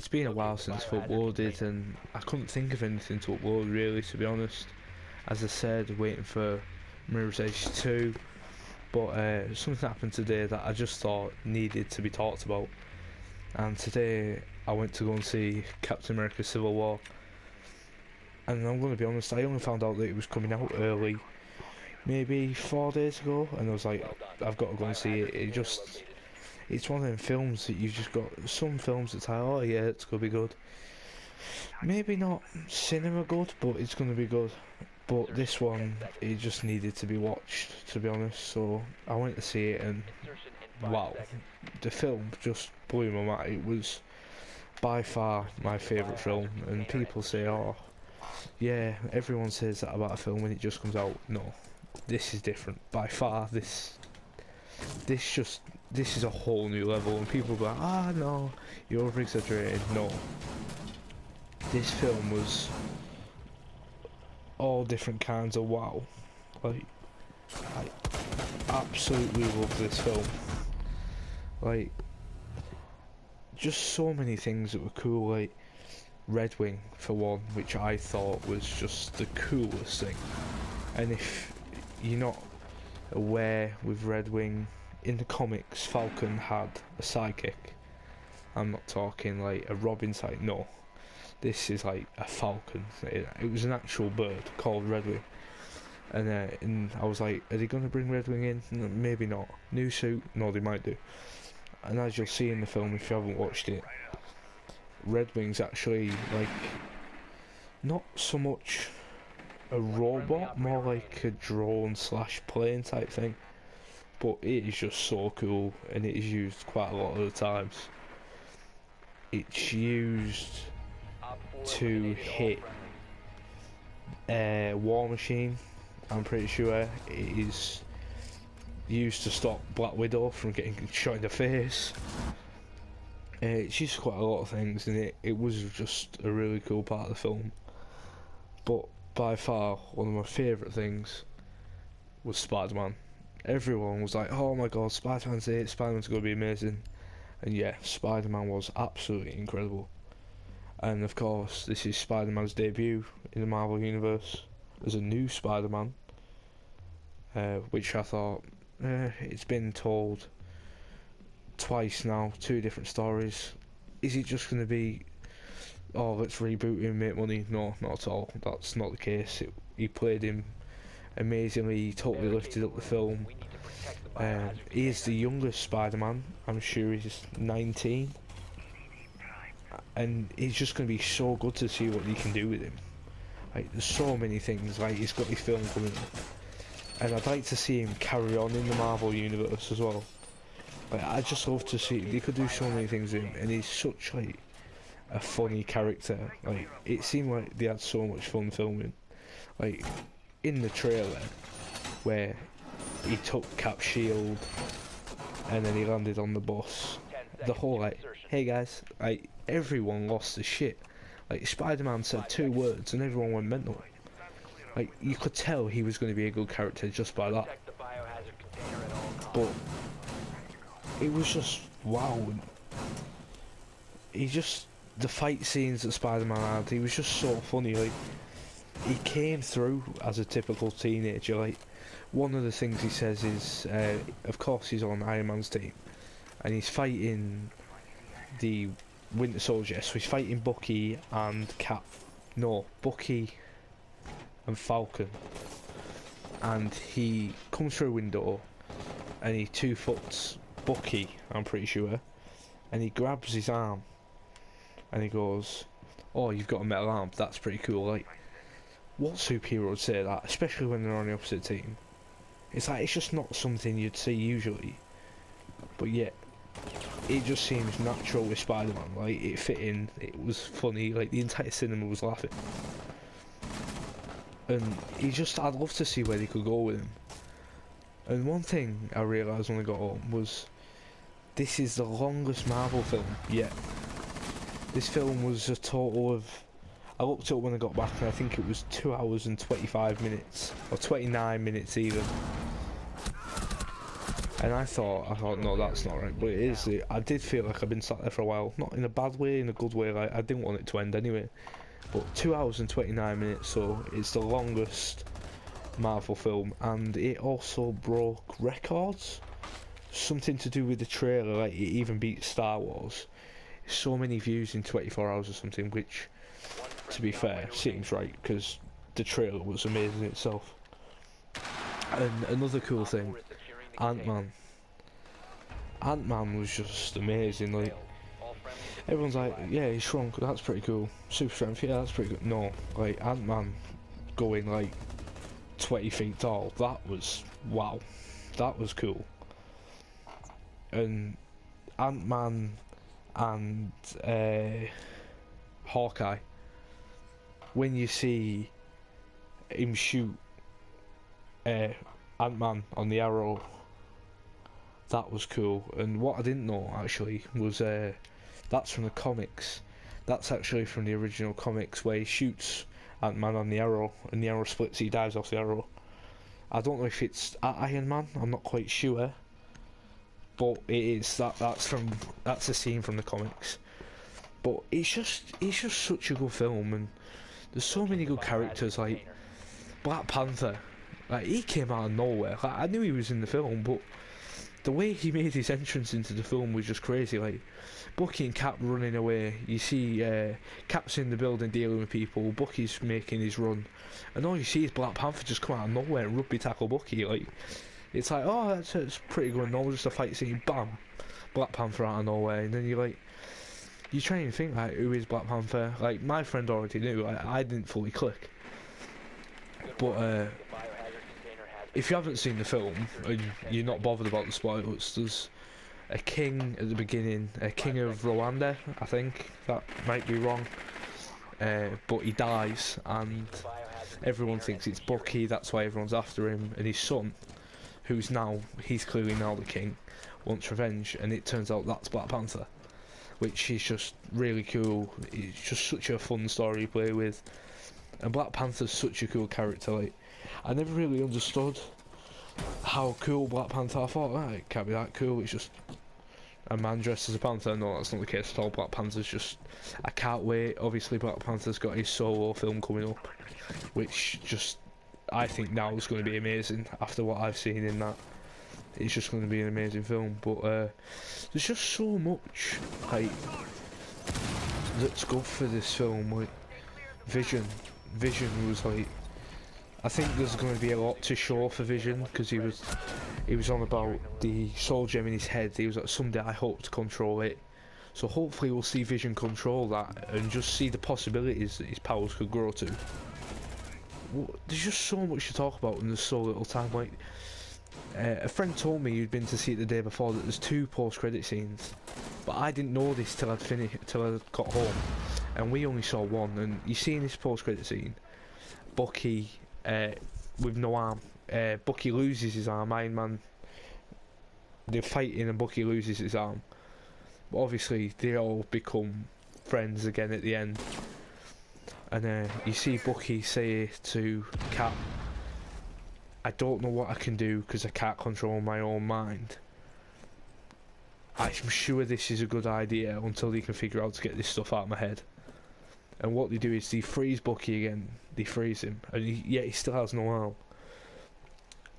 it's been a while since I've uploaded, and I couldn't think of anything to upload really, to be honest. As I said, waiting for Mirror's Edge 2, but something happened today that I just thought needed to be talked about. And today I went to go and see Captain America Civil War, and I'm going to be honest, I only found out that it was coming out early, maybe 4 days ago, and I was like, I've got to go and see it. It's one of them films that you've just got, some films that's like, oh yeah, it's going to be good. Maybe not cinema good, but it's going to be good. But this one, it just needed to be watched, to be honest, so I went to see it, and wow, the film just blew my mind. It was by far my favourite film, and people say, oh yeah, everyone says that about a film when it just comes out. No, this is different. By far, this is a whole new level, and people go, ah no, you're over exaggerating. No, this film was all different kinds of wow. Like, I absolutely love this film. Like, just so many things that were cool, like Red Wing for one, which I thought was just the coolest thing. And if you're not aware, with Red Wing, in the comics, Falcon had a sidekick. I'm not talking like a Robin sidekick, no. This is like a falcon. It was an actual bird called Red Wing. And I was like, are they going to bring Red Wing in? No, maybe not. New suit? No, they might do. And as you'll see in the film, if you haven't watched it, Red Wing's actually like not so much a robot, more like a drone / plane type thing. But it is just so cool, and it is used quite a lot of the times. It's used to hit War Machine. I'm pretty sure it is used to stop Black Widow from getting shot in the face. It's used quite a lot of things, and it was just a really cool part of the film. But by far, one of my favourite things was Spider-Man. Everyone was like, oh my god, Spider-Man's it, Spider-Man's going to be amazing. And yeah, Spider-Man was absolutely incredible. And of course, this is Spider-Man's debut in the Marvel Universe as a new Spider-Man, which I thought, it's been told twice now, 2 different stories. Is it just going to be, oh, let's reboot him, make money? No, not at all. That's not the case. He played him amazingly. He totally lifted up the film. He is the youngest Spider-Man. I'm sure he's 19. And it's just going to be so good to see what he can do with him. Like, there's so many things. Like, he's got his film coming up, and I'd like to see him carry on in the Marvel Universe as well. Like, I just love to see, they could do so many things with him, and he's such like a funny character. Like, it seemed like they had so much fun filming. Like, in the trailer where he took Cap's shield and then he landed on the bus, the whole like, hey guys, like, everyone lost their shit. Like, Spider-Man said 2 words and everyone went mental. Like, you could tell he was going to be a good character just by that. But it was just wow. He just, the fight scenes that Spider-Man had, he was just so funny. Like, he came through as a typical teenager. Like, one of the things he says is, of course he's on Iron Man's team, and he's fighting the Winter Soldier, so he's fighting Bucky and Cap. No, Bucky and Falcon. And he comes through a window, and he 2-foots Bucky, I'm pretty sure, and he grabs his arm, and he goes, oh, you've got a metal arm, that's pretty cool. Like, what superhero would say that, especially when they're on the opposite team? It's like, it's just not something you'd see usually, but yet it just seems natural with Spider-Man. Like, it fit in, it was funny, like the entire cinema was laughing. And I'd love to see where they could go with him. And one thing I realised when I got home was, this is the longest Marvel film yet. This film was a total of, I looked it up when I got back, and I think it was 2 hours and 25 minutes, or 29 minutes even. And I thought, no, that's not right. But it is. I did feel like I've been sat there for a while, not in a bad way, in a good way. Like, I didn't want it to end anyway. But 2 hours and 29 minutes, so it's the longest Marvel film, and it also broke records. Something to do with the trailer, like it even beat Star Wars. So many views in 24 hours or something, which, to be fair, seems right because the trailer was amazing itself. And another cool thing, Ant-Man. Ant-Man was just amazing. Like, everyone's like, yeah, he's shrunk, that's pretty cool. Super strength, yeah, that's pretty good. No, like Ant-Man going like 20 feet tall, that was, wow, that was cool. And Ant-Man and Hawkeye, when you see him shoot Ant-Man on the arrow, that was cool. And what I didn't know actually was that's from the comics. That's actually from the original comics where he shoots Ant-Man on the arrow and the arrow splits, he dives off the arrow. I don't know if it's Iron Man, I'm not quite sure, but it is. That's a scene from the comics. But it's just such a good film, and there's so many good characters. Like Black Panther, like he came out of nowhere. Like, I knew he was in the film, but the way he made his entrance into the film was just crazy. Like Bucky and Cap running away, you see Cap's in the building dealing with people, Bucky's making his run, and all you see is Black Panther just come out of nowhere and rugby tackle Bucky. Like, it's like, oh, that's pretty good, normal, just a fight scene, bam, Black Panther out of nowhere. And then you try and think, like, who is Black Panther? Like, my friend already knew, I didn't fully click. But if you haven't seen the film and you're not bothered about the spoilers, there's a king at the beginning, a king of Rwanda, I think, that might be wrong, but he dies and everyone thinks it's Bucky, that's why everyone's after him, and his son, he's clearly now the king, wants revenge, and it turns out that's Black Panther, which is just really cool. It's just such a fun story to play with, and Black Panther's such a cool character. Like, I never really understood how cool Black Panther. I thought, oh, it can't be that cool, it's just a man dressed as a panther. No, that's not the case at all. Black Panther's just, I can't wait. Obviously Black Panther's got his solo film coming up, which just, I think now is going to be amazing. After what I've seen in that, it's just going to be an amazing film. But there's just so much like that's good for this film. Like Vision was like, I think there's going to be a lot to show for Vision, because he was on about the soul gem in his head. He was like, someday I hope to control it. So hopefully we'll see Vision control that and just see the possibilities that his powers could grow to. There's just so much to talk about and there's so little time. Like, a friend told me who'd been to see it the day before that there's 2 post-credit scenes, but I didn't know this till I got home, and we only saw one. And you see in this post-credit scene, Bucky with no arm. Bucky loses his arm. Iron Man, they're fighting and Bucky loses his arm. But obviously they all become friends again at the end. And you see Bucky say to Cap, I don't know what I can do because I can't control my own mind. I'm sure this is a good idea until they can figure out to get this stuff out of my head. And what they do is they freeze Bucky again. They freeze him, and yet he still has no arm.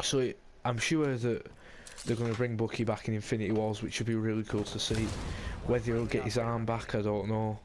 So I'm sure that they're going to bring Bucky back in Infinity Wars, which would be really cool to see. Whether he'll get his arm back, I don't know.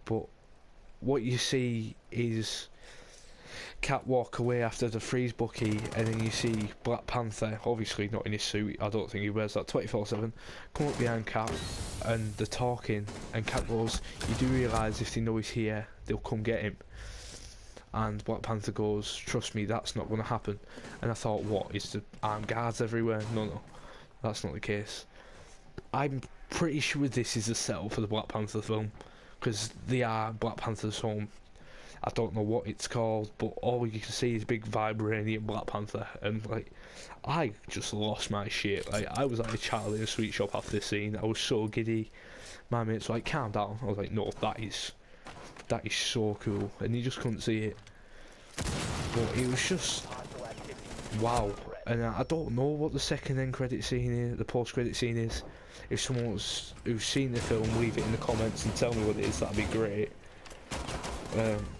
But what you see is Cap walk away after the freeze Bucky, and then you see Black Panther, obviously not in his suit, I don't think he wears that 24/7, come up behind Cap, and they're talking, and Cap goes, you do realise if they know he's here, they'll come get him. And Black Panther goes, trust me, that's not going to happen. And I thought, what, is the armed guards everywhere? No, that's not the case. I'm pretty sure this is a setup for the Black Panther film, because they are Black Panther's home. I don't know what it's called, but all you can see is big vibranium Black Panther, and like, I just lost my shit. Like, I was like a child in a sweet shop after this scene. I was so giddy. My mates were like, calm down. I was like, no, that is so cool, and you just couldn't see it. But it was just wow. and I don't know what the second end credit scene is, the post credit scene is. If someone who's seen the film, leave it in the comments and tell me what it is. That'd be great.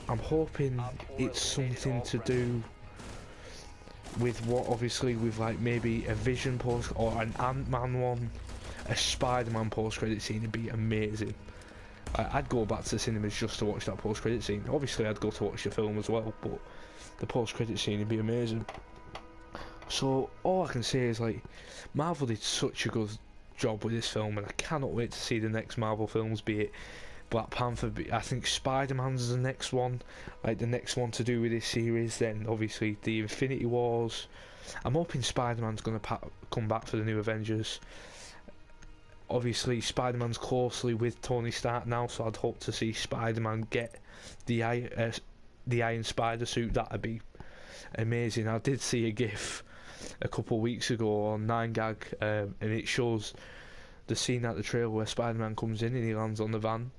I'm hoping it's something to do with what, obviously, with like maybe a Vision post or an Ant-Man one, a Spider-Man post-credit scene would be amazing. I'd go back to the cinemas just to watch that post-credit scene. Obviously, I'd go to watch the film as well, but the post-credit scene would be amazing. So all I can say is, like, Marvel did such a good job with this film, and I cannot wait to see the next Marvel films, be it Black Panther, I think Spider-Man's the next one, like the next one to do with this series, then obviously the Infinity Wars. I'm hoping Spider-Man's going to come back for the new Avengers. Obviously Spider-Man's closely with Tony Stark now, so I'd hope to see Spider-Man get the Iron Spider suit. That'd be amazing. I did see a GIF a couple of weeks ago on 9gag, and it shows the scene at the trailer where Spider-Man comes in and he lands on the van.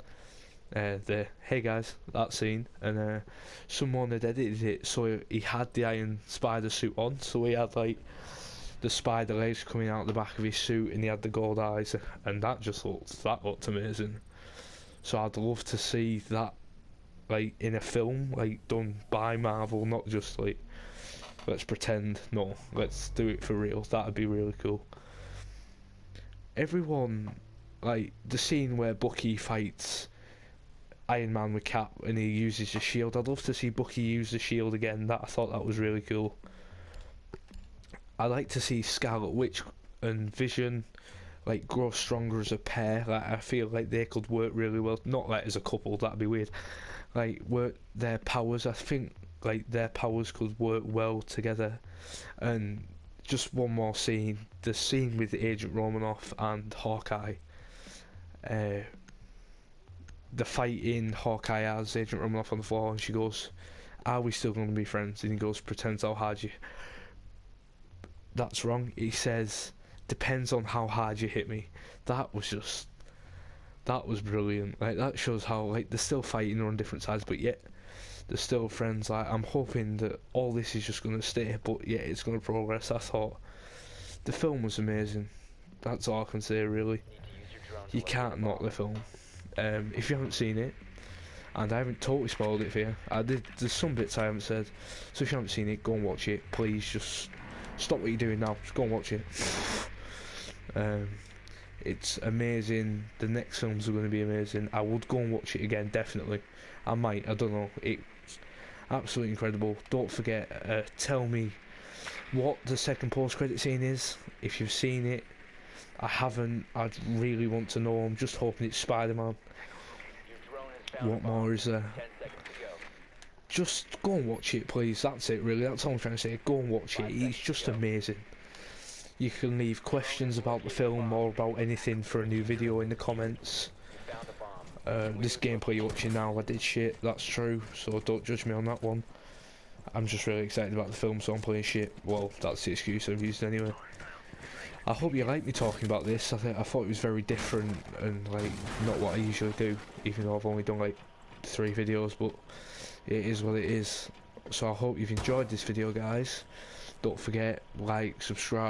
Hey guys, that scene, and someone had edited it so he had the Iron Spider suit on, so he had like the spider legs coming out the back of his suit, and he had the gold eyes, and that looked amazing. So I'd love to see that, like, in a film, like, done by Marvel, not just like, let's pretend. No, let's do it for real. That'd be really cool. Everyone, like the scene where Bucky fights Iron Man with Cap and he uses the shield, I'd love to see Bucky use the shield again. I thought that was really cool. I'd like to see Scarlet Witch and Vision like grow stronger as a pair. Like, I feel like they could work really well, not like as a couple, that'd be weird. Like, work their powers, I think like their powers could work well together. And just one more scene, the scene with Agent Romanoff and Hawkeye. The fight in Hawkeye has Agent Romanoff on the floor, and she goes, "Are we still going to be friends?" And he goes, "Depends how hard you..." That's wrong. He says, "Depends on how hard you hit me." That was brilliant. Like, that shows how, like, they're still fighting on different sides, but yet they're still friends. Like, I'm hoping that all this is just going to stay, but yeah, it's going to progress. I thought the film was amazing. That's all I can say, really. You can't knock the film. If you haven't seen it, and I haven't totally spoiled it for you, there's some bits I haven't said, so if you haven't seen it, go and watch it. Please, just stop what you're doing now, just go and watch it. It's amazing. The next films are going to be amazing. I would go and watch it again, definitely. I might, I don't know. It's absolutely incredible. Don't forget, tell me what the second post-credit scene is, if you've seen it. I haven't. I'd really want to know. I'm just hoping it's Spider-Man. What more is there? Just go and watch it, please. That's it, really. That's all I'm trying to say. Go and watch it. It's just amazing. You can leave questions about the film or about anything for a new video in the comments. This gameplay you're watching now, I did shit. That's true, so don't judge me on that one. I'm just really excited about the film, so I'm playing shit. Well, that's the excuse I've used anyway. I hope you like me talking about this. I thought it was very different and like not what I usually do, even though I've only done like 3 videos, but it is what it is. So I hope you've enjoyed this video, guys. Don't forget, like, subscribe.